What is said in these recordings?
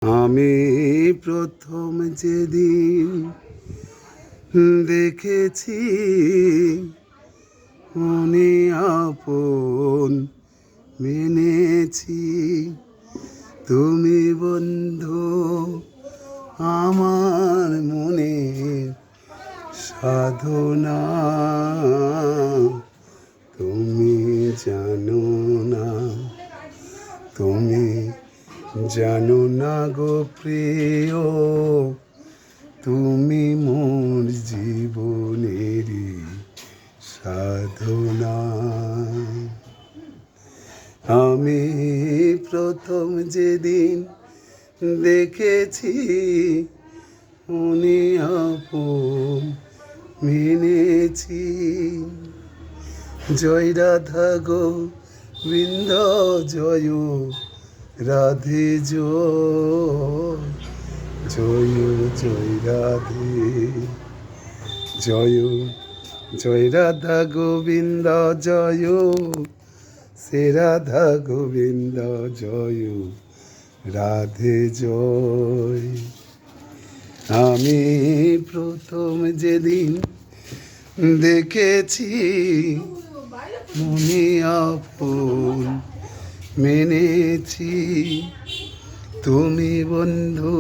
আমি প্রথম যেদিন দেখেছি মনে আপন মেনেছি, তুমি বন্ধু আমার মনের সাধনা। তুমি জানো না, তুমি জানো না গো প্রিয়, তুমি মোর জীবনেরই সাধনা। আমি প্রথম যেদিন দেখেছি মনে আপন মেনেছি, জয় রাধা গোবিন্দ জয় রাধে জয়, জয় জয় রাধে জয়, জয় রাধা গোবিন্দ জয়, সে রাধা গোবিন্দ জয় রাধে জয়। আমি প্রথম যেদিন দেখেছি মনে আপন মেনেছি, তুমি বন্ধু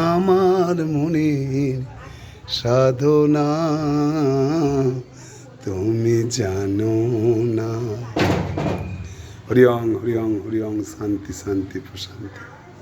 আমার মনের সাধনা, তুমি জানো না। হরি ওম হরি ওম হরি ওম, শান্তি শান্তি প্রশান্তি।